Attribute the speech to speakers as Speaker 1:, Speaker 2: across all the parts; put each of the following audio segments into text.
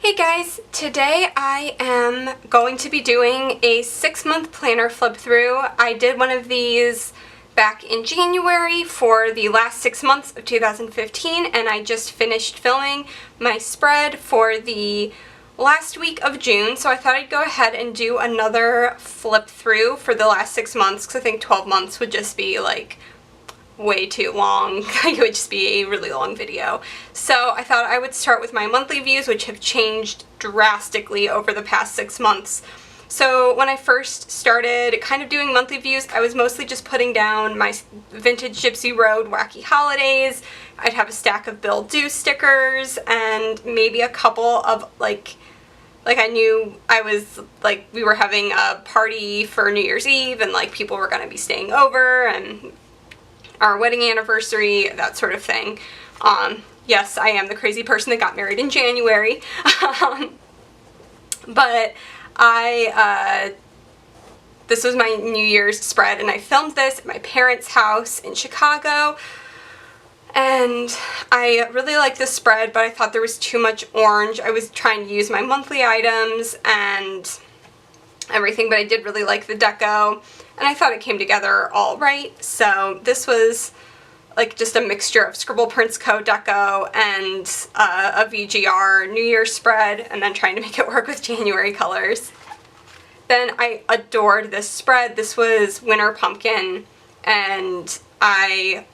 Speaker 1: Hey guys, today I am going to be doing a 6-month planner flip through. I did one of these back in January for the last 6 months of 2015, and I just finished filming my spread for the last week of June, so I thought I'd go ahead and do another flip through for the last 6 months because I think 12 months would just be like way too long. It would just be a really long video. So I thought I would start with my monthly views, which have changed drastically over the past 6 months. So when I first started kind of doing monthly views, I was mostly just putting down my Vintage Gypsy Road Wacky Holidays. I'd have a stack of Bill Do stickers and maybe a couple of like I knew we were having a party for New Year's Eve and like people were going to be staying over and our wedding anniversary, that sort of thing. Yes, I am the crazy person that got married in January. But this was my New Year's spread, and I filmed this at my parents' house in Chicago. And I really liked this spread, but I thought there was too much orange. I was trying to use my monthly items and everything, but I did really like the deco, and I thought it came together all right. So this was like just a mixture of Scribble Prints Co. deco and a VGR New Year's spread, and then trying to make it work with January colors. Then I adored this spread. This was Winter Pumpkin, and I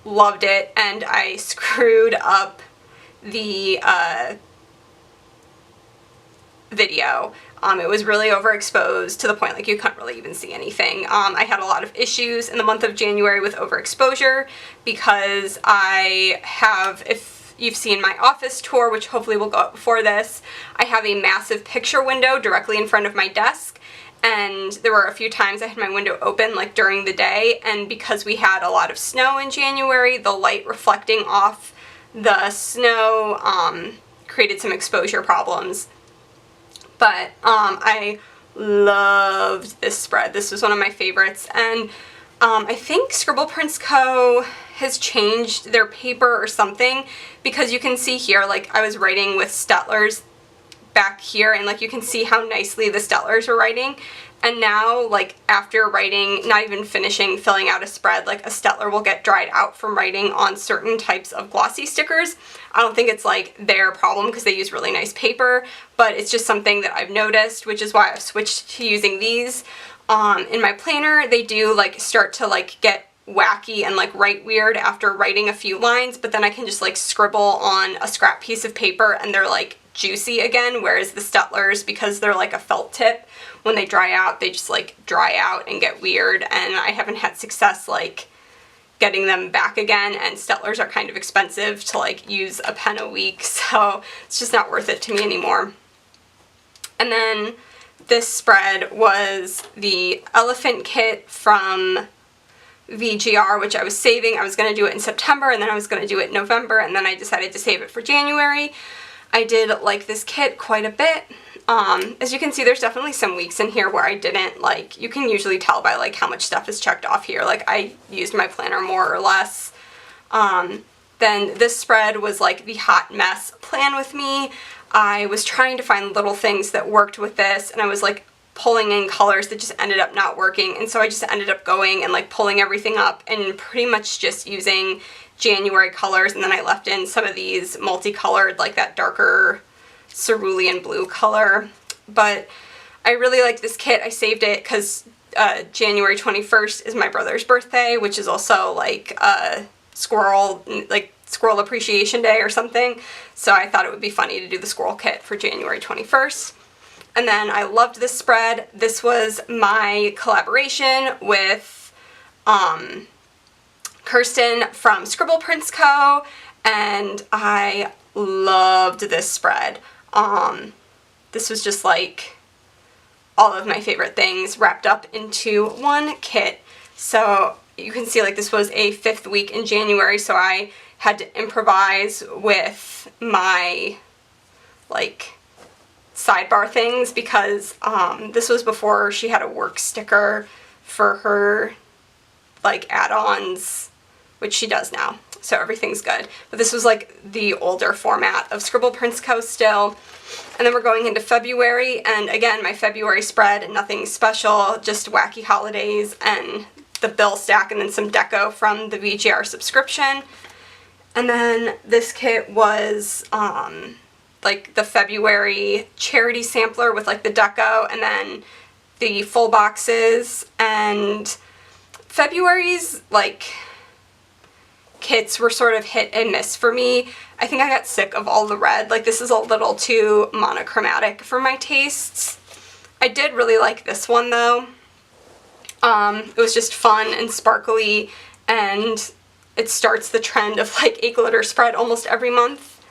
Speaker 1: loved it, and I screwed up the video. It was really overexposed to the point like you couldn't really even see anything. I had a lot of issues in the month of January with overexposure because I have, if you've seen my office tour, which hopefully will go up before this, I have a massive picture window directly in front of my desk, and there were a few times I had my window open like during the day, and because we had a lot of snow in January, the light reflecting off the snow created some exposure problems. But I loved this spread. This was one of my favorites, and I think Scribble Prints Co. has changed their paper or something, because you can see here, like I was writing with Stetlers back here, and like you can see how nicely the Stetlers are writing, and now like after writing, not even finishing filling out a spread, like a Stetler will get dried out from writing on certain types of glossy stickers. I don't think it's like their problem because they use really nice paper, but it's just something that I've noticed, which is why I've switched to using these. In my planner, they do like start to like get wacky and like write weird after writing a few lines, but then I can just like scribble on a scrap piece of paper and they're like juicy again, whereas the Stetlers, because they're like a felt tip, when they dry out, they just like dry out and get weird, and I haven't had success like getting them back again, and Stetlers are kind of expensive to like use a pen a week, so it's just not worth it to me anymore. And then this spread was the elephant kit from VGR, which I was saving. I was going to do it in September, and then I was going to do it in November, and then I decided to save it for January. I did like this kit quite a bit. As you can see, there's definitely some weeks in here where I didn't, like, you can usually tell by like how much stuff is checked off here. Like I used my planner more or less. Then this spread was like the hot mess plan with me. I was trying to find little things that worked with this, and I was like pulling in colors that just ended up not working, and so I just ended up going and like pulling everything up and pretty much just using January colors, and then I left in some of these multicolored, like that darker cerulean blue color. But I really like this kit. I saved it because January 21st is my brother's birthday, which is also like Squirrel Appreciation Day or something, so I thought it would be funny to do the squirrel kit for January 21st. And then I loved this spread. This was my collaboration with Kirsten from Scribble Prints Co., and I loved this spread. This was just like all of my favorite things wrapped up into one kit. So you can see like this was a 5th week in January, so I had to improvise with my like sidebar things because this was before she had a work sticker for her like add-ons, which she does now. so everything's good. But this was like the older format of Scribble Prints Co. still. And then we're going into February, and again, my February spread, nothing special, just wacky holidays and the bill stack and then some deco from the VGR subscription. And then this kit was like the February charity sampler with like the deco and then the full boxes. And February's like kits were sort of hit and miss for me. I think I got sick of all the red. Like, this is a little too monochromatic for my tastes. I did really like this one though. It was just fun and sparkly, and it starts the trend of like a glitter spread almost every month.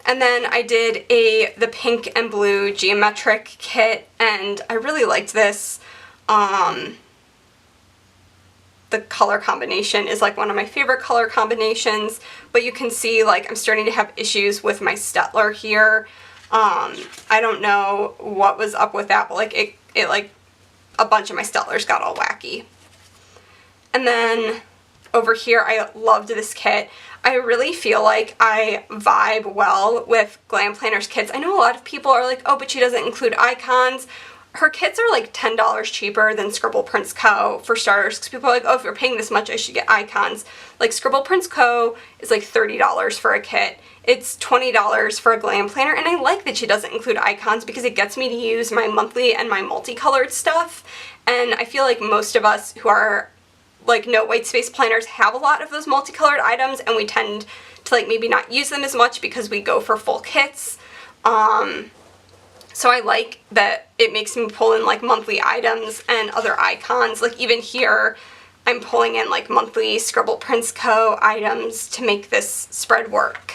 Speaker 1: And then I did the pink and blue geometric kit, and I really liked this. The color combination is like one of my favorite color combinations, but you can see like I'm starting to have issues with my Stettler here. I don't know what was up with that, but like it like a bunch of my Stettlers got all wacky. And then over here, I loved this kit. I really feel like I vibe well with Glam Planners kits. I know a lot of people are like, oh, but she doesn't include icons. Her kits are like $10 cheaper than Scribble Prints Co. for starters, because people are like, oh, if you're paying this much, I should get icons. Like, Scribble Prints Co. is like $30 for a kit. It's $20 for a Glam Planner, and I like that she doesn't include icons because it gets me to use my monthly and my multicolored stuff. And I feel like most of us who are like no white space planners have a lot of those multicolored items, and we tend to like maybe not use them as much because we go for full kits. So I like that it makes me pull in like monthly items and other icons. Like even here, I'm pulling in like monthly Scribble Prints Co. items to make this spread work.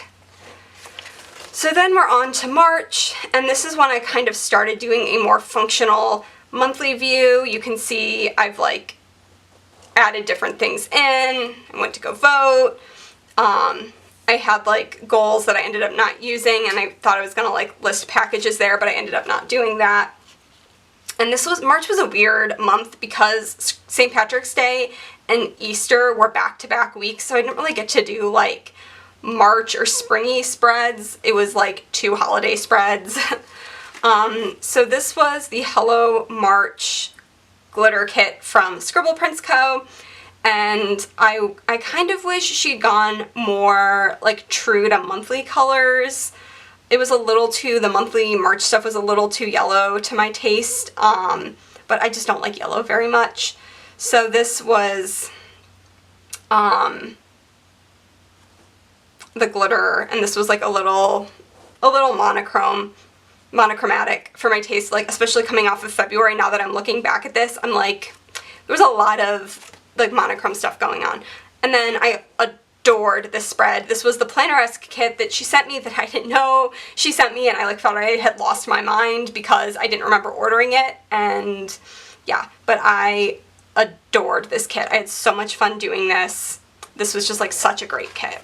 Speaker 1: So then we're on to March, and this is when I kind of started doing a more functional monthly view. You can see I've like added different things in. I went to go vote. I had like goals that I ended up not using, and I thought I was gonna like list packages there, but I ended up not doing that. And March was a weird month because St. Patrick's Day and Easter were back-to-back weeks, so I didn't really get to do like March or springy spreads. It was like 2 holiday spreads. So this was the Hello March glitter kit from Scribble Prints Co. And I kind of wish she'd gone more like true to monthly colors. It was a little too, the monthly March stuff was a little too yellow to my taste, but I just don't like yellow very much. So this was the glitter, and this was like a little monochromatic for my taste, like especially coming off of February. Now that I'm looking back at this, I'm like, there was a lot of like monochrome stuff going on. And then I adored this spread. This was the Planner-esque kit that she sent me that I didn't know she sent me, and I like thought I had lost my mind because I didn't remember ordering it. And yeah, but I adored this kit. I had so much fun doing this. This was just like such a great kit.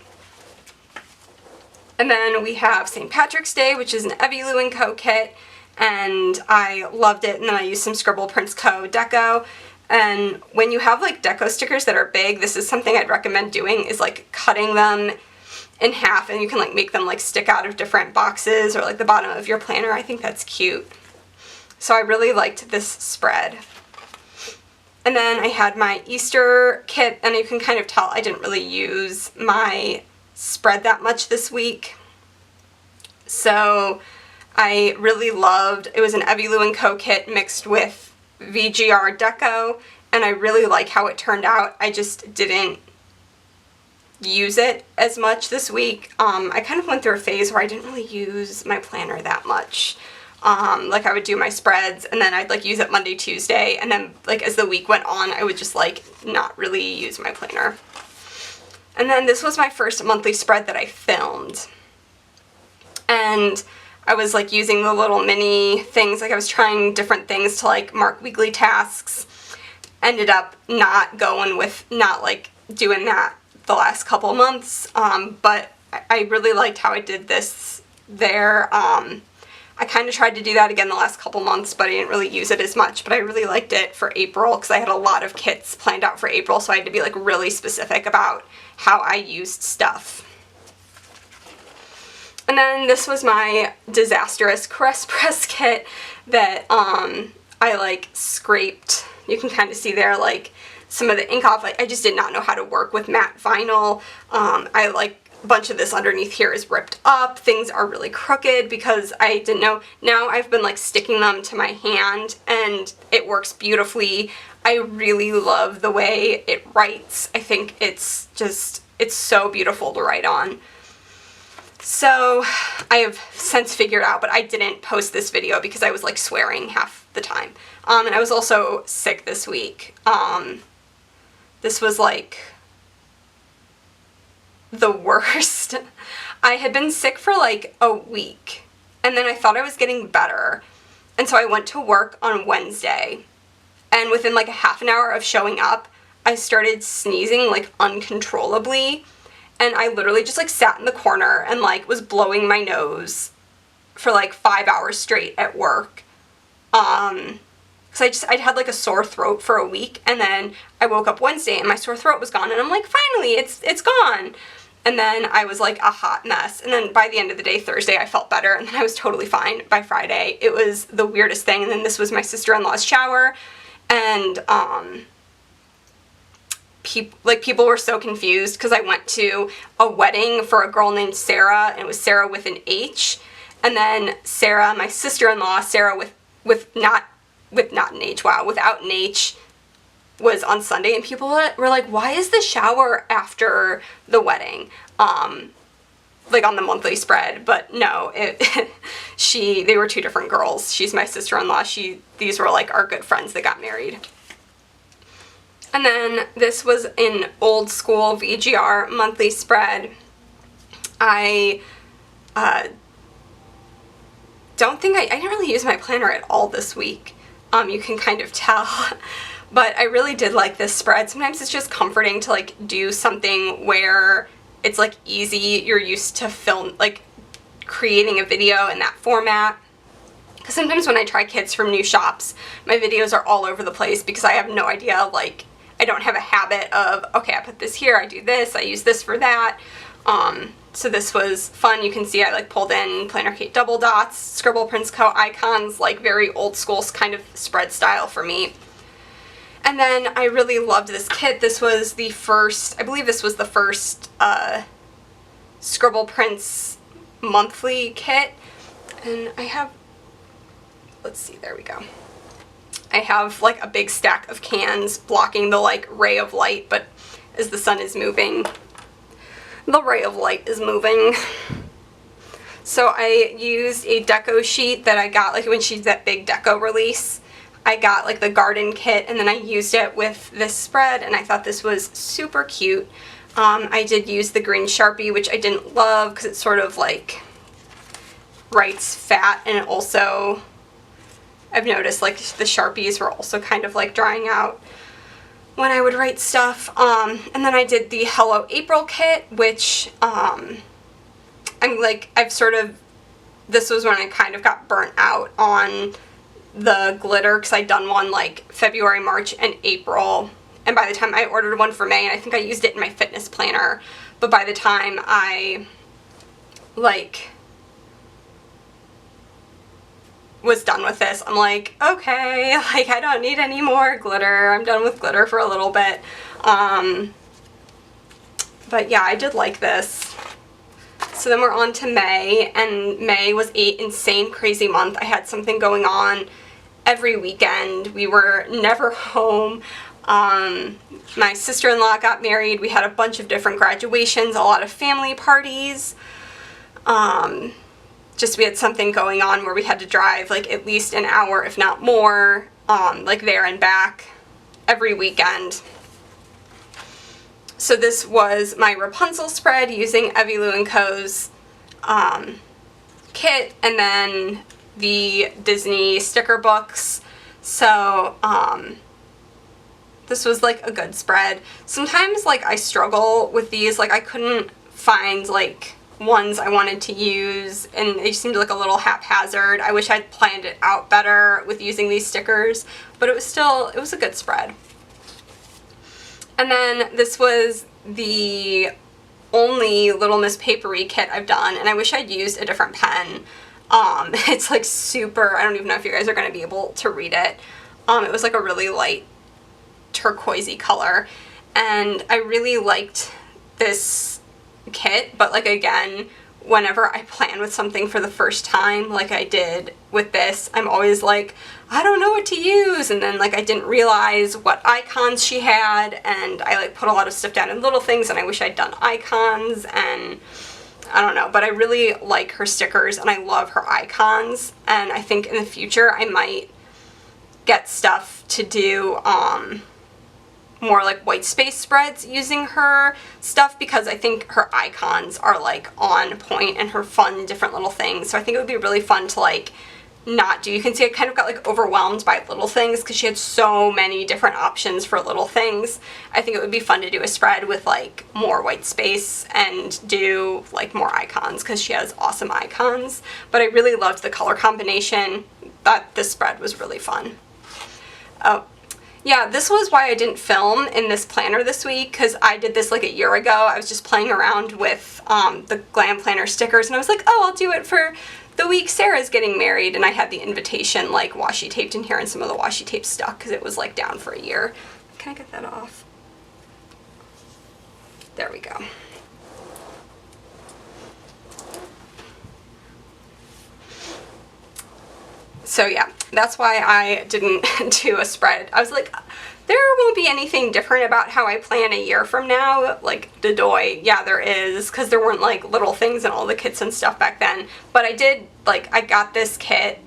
Speaker 1: And then we have St. Patrick's Day, which is an Evie Lou & Co. kit, and I loved it. And then I used some Scribble Prints Co. deco. And when you have like deco stickers that are big, this is something I'd recommend doing, is like cutting them in half, and you can like make them like stick out of different boxes or like the bottom of your planner. I think that's cute. So I really liked this spread. And then I had my Easter kit, and you can kind of tell I didn't really use my spread that much this week. So I really loved, it was an Evie Lou & Co. kit mixed with VGR deco, and I really like how it turned out. I just didn't use it as much this week. I kind of went through a phase where I didn't really use my planner that much. Like I would do my spreads, and then I'd like use it Monday, Tuesday, and then like as the week went on, I would just like not really use my planner. And then this was my first monthly spread that I filmed. And I was like using the little mini things, like I was trying different things to like mark weekly tasks. Ended up not going with, not like doing that the last couple months, but I really liked how I did this there. I kind of tried to do that again the last couple months, but I didn't really use it as much, but I really liked it for April because I had a lot of kits planned out for April, so I had to be like really specific about how I used stuff. And then this was my disastrous Caress Press kit that I like scraped. You can kind of see there like some of the ink off. Like I just did not know how to work with matte vinyl. I like a bunch of this underneath here is ripped up. Things are really crooked because I didn't know. Now I've been like sticking them to my hand and it works beautifully. I really love the way it writes. I think it's so beautiful to write on. So I have since figured out, but I didn't post this video because I was like swearing half the time. And I was also sick this week. This was like the worst. I had been sick for like a week and then I thought I was getting better. And so I went to work on Wednesday and within like a half an hour of showing up, I started sneezing like uncontrollably. And I literally just like sat in the corner and like was blowing my nose for like 5 hours straight at work. Cause I'd had like a sore throat for a week and then I woke up Wednesday and my sore throat was gone and I'm like, finally, it's gone. And then I was like a hot mess. And then by the end of the day, Thursday, I felt better and then I was totally fine by Friday. It was the weirdest thing. And then this was my sister-in-law's shower and, people were so confused because I went to a wedding for a girl named Sarah and it was Sarah with an H, and then Sarah, my sister-in-law, Sarah without an H, was on Sunday, and people were like, why is the shower after the wedding? Like on the monthly spread, but no, they were two different girls. She's my sister-in-law. These were like our good friends that got married. And then this was an old school VGR monthly spread. I don't think I didn't really use my planner at all this week. You can kind of tell, but I really did like this spread. Sometimes it's just comforting to like do something where it's like easy. You're used to film, like creating a video in that format. Because sometimes when I try kits from new shops, my videos are all over the place because I have no idea, like, I don't have a habit of, okay, I put this here, I do this, I use this for that. So this was fun. You can see I like pulled in Planner Kate double dots, Scribble Prints Co. icons, like very old school kind of spread style for me. And then I really loved this kit. This was the first, I believe this was the first Scribble Prints monthly kit. And I have, let's see, there we go. I have like a big stack of cans blocking the like ray of light, but as the sun is moving, the ray of light is moving. So I used a deco sheet that I got like when she's that big deco release. I got like the garden kit and then I used it with this spread and I thought this was super cute. I did use the green Sharpie, which I didn't love because it sort of like writes fat, and it also, I've noticed like the Sharpies were also kind of like drying out when I would write stuff. And then I did the Hello April kit, which this was when I kind of got burnt out on the glitter because I'd done one like February, March, and April. And by the time I ordered one for May, and I think I used it in my fitness planner, but by the time I like was done with this, I'm like, okay, like I don't need any more glitter. I'm done with glitter for a little bit. But yeah, I did like this. So then we're on to May, and May was an insane, crazy month. I had something going on every weekend. We were never home. My sister-in-law got married. We had a bunch of different graduations, a lot of family parties. Just we had something going on where we had to drive like at least an hour, if not more, like there and back every weekend. So this was my Rapunzel spread using Evie Lou & Co.'s kit, and then the Disney sticker books. So this was like a good spread. Sometimes like I struggle with these, like I couldn't find like ones I wanted to use, and they seemed like a little haphazard. I wish I'd planned it out better with using these stickers, but it was a good spread. And then this was the only Little Miss Papery kit I've done, and I wish I'd used a different pen. It's like super, I don't even know if you guys are going to be able to read it. It was like a really light turquoisey color, and I really liked this kit, but like again, whenever I plan with something for the first time, like I did with this, I'm always like, I don't know what to use, and then like I didn't realize what icons she had, and I like put a lot of stuff down in little things, and I wish I'd done icons, and I don't know, but I really like her stickers and I love her icons, and I think in the future I might get stuff to do more like white space spreads using her stuff, because I think her icons are like on point and her fun different little things. So I think it would be really fun to like not do. You can see I kind of got like overwhelmed by little things because she had so many different options for little things. I think it would be fun to do a spread with like more white space and do like more icons because she has awesome icons. But I really loved the color combination. That this spread was really fun. Oh, yeah, this was why I didn't film in this planner this week, because I did this like a year ago. I was just playing around with the Glam Planner stickers, and I was like, oh, I'll do it for the week Sarah's getting married, and I had the invitation like washi taped in here, and some of the washi tape stuck because it was like down for a year. Can I get that off? There we go. So yeah, that's why I didn't do a spread. I was like, there won't be anything different about how I plan a year from now. Like, doy, yeah, there is, because there weren't like little things in all the kits and stuff back then. But I did, like, I got this kit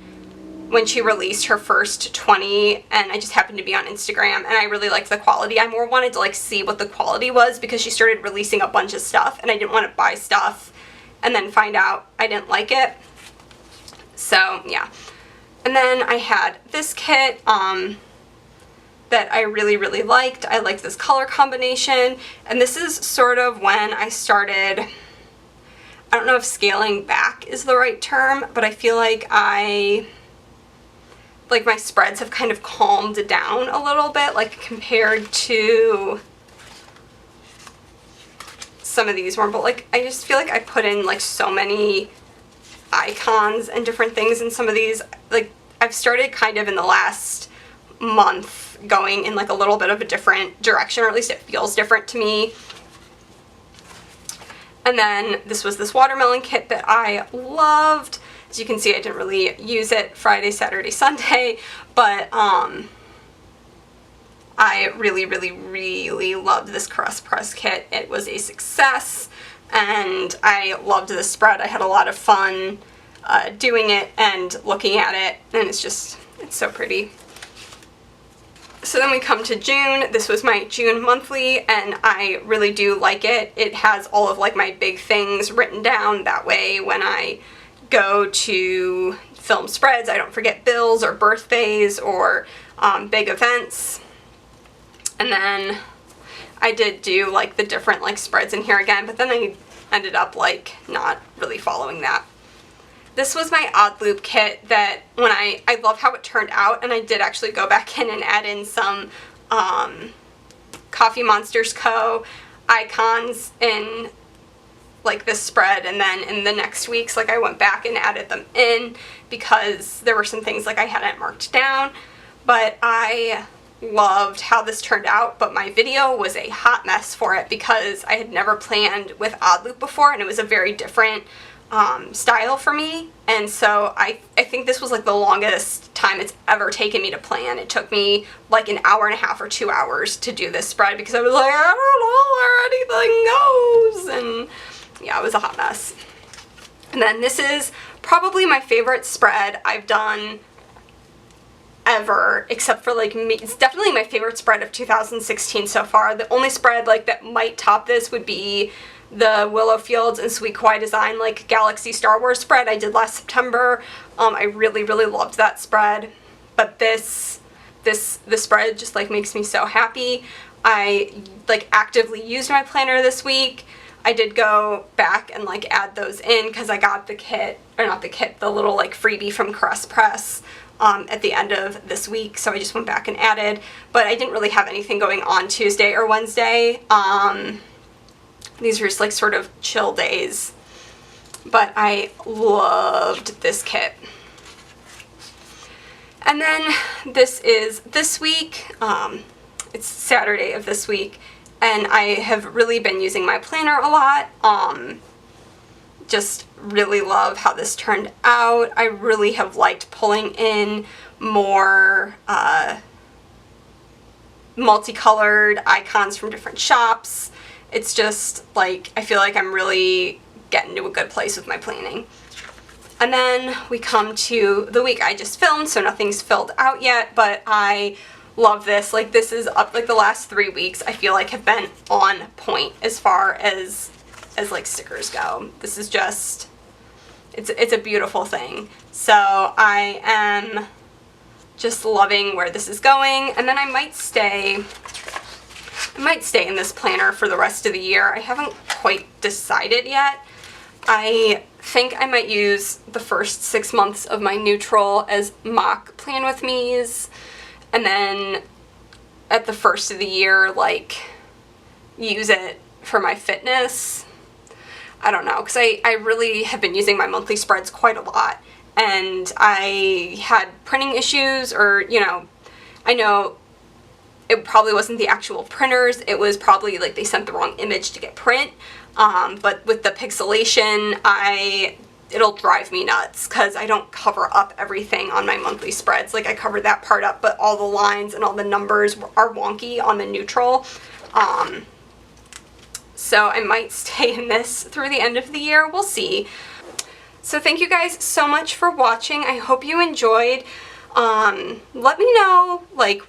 Speaker 1: when she released her first 20, and I just happened to be on Instagram, and I really liked the quality. I more wanted to like see what the quality was because she started releasing a bunch of stuff, and I didn't want to buy stuff and then find out I didn't like it. So yeah. And then I had this kit that I really, really liked. I liked this color combination, and this is sort of when I started, I don't know if scaling back is the right term, but I feel like my spreads have kind of calmed down a little bit, like compared to some of these ones, but like I just feel like I put in like so many icons and different things in some of these. Like, I've started kind of in the last month going in like a little bit of a different direction, or at least it feels different to me. And then this was this watermelon kit that I loved. As you can see, I didn't really use it Friday, Saturday, Sunday, but I really, really, really loved this Caress Press kit. It was a success, and I loved this spread. I had a lot of fun doing it and looking at it, and it's so pretty. So then we come to June. This was my June monthly, and I really do like it. It has all of like my big things written down. That way when I go to film spreads, I don't forget bills or birthdays or big events. And then I did do like the different like spreads in here again, but then I ended up like not really following that. This was my odd loop kit that when I love how it turned out, and I did actually go back in and add in some Coffee Monsters Co. icons in like this spread, and then in the next weeks like I went back and added them in because there were some things like I hadn't marked down. But I loved how this turned out, but my video was a hot mess for it because I had never planned with odd loop before, and it was a very different style for me, and so I think this was like the longest time it's ever taken me to plan. It took me like an hour and a half or 2 hours to do this spread because I was like, I don't know where anything goes, and yeah, it was a hot mess. And then this is probably my favorite spread I've done ever, except for like me. It's definitely my favorite spread of 2016 so far. The only spread like that might top this would be the Willow Fields and Sweet Kawaii Design like Galaxy Star Wars spread I did last September. I really, really loved that spread, but this spread just like makes me so happy. I like actively used my planner this week. I did go back and like add those in because I got the kit, or not the kit, the little like freebie from Caress Press at the end of this week, so I just went back and added, but I didn't really have anything going on Tuesday or Wednesday. These are just like sort of chill days, but I loved this kit. And then this is this week, it's Saturday of this week, and I have really been using my planner a lot. Just really love how this turned out. I really have liked pulling in more multicolored icons from different shops. It's just like, I feel like I'm really getting to a good place with my planning. And then we come to the week I just filmed, so nothing's filled out yet, but I love this. Like, this is up, like the last 3 weeks I feel like have been on point as far as like stickers go. This is just, it's a beautiful thing. So I am just loving where this is going, and then I might stay in this planner for the rest of the year. I haven't quite decided yet. I think I might use the first 6 months of my neutral as mock plan with me's, and then at the first of the year, like, use it for my fitness. I don't know, because I really have been using my monthly spreads quite a lot, and I had printing issues, or, you know, I know it probably wasn't the actual printers, it was probably like they sent the wrong image to get print. But with the pixelation, it'll drive me nuts because I don't cover up everything on my monthly spreads. Like, I cover that part up, but all the lines and all the numbers are wonky on the neutral. So I might stay in this through the end of the year. We'll see. So thank you guys so much for watching. I hope you enjoyed. Let me know, like,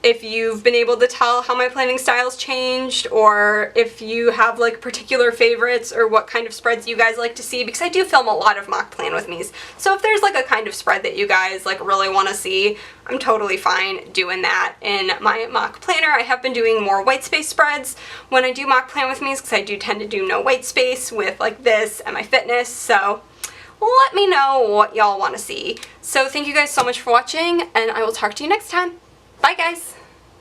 Speaker 1: if you've been able to tell how my planning style's changed, or if you have like particular favorites, or what kind of spreads you guys like to see, because I do film a lot of mock plan with me's. So if there's like a kind of spread that you guys like really want to see, I'm totally fine doing that in my mock planner. I have been doing more white space spreads when I do mock plan with me's, because I do tend to do no white space with like this and my fitness. So let me know what y'all want to see. So thank you guys so much for watching, and I will talk to you next time. Bye guys!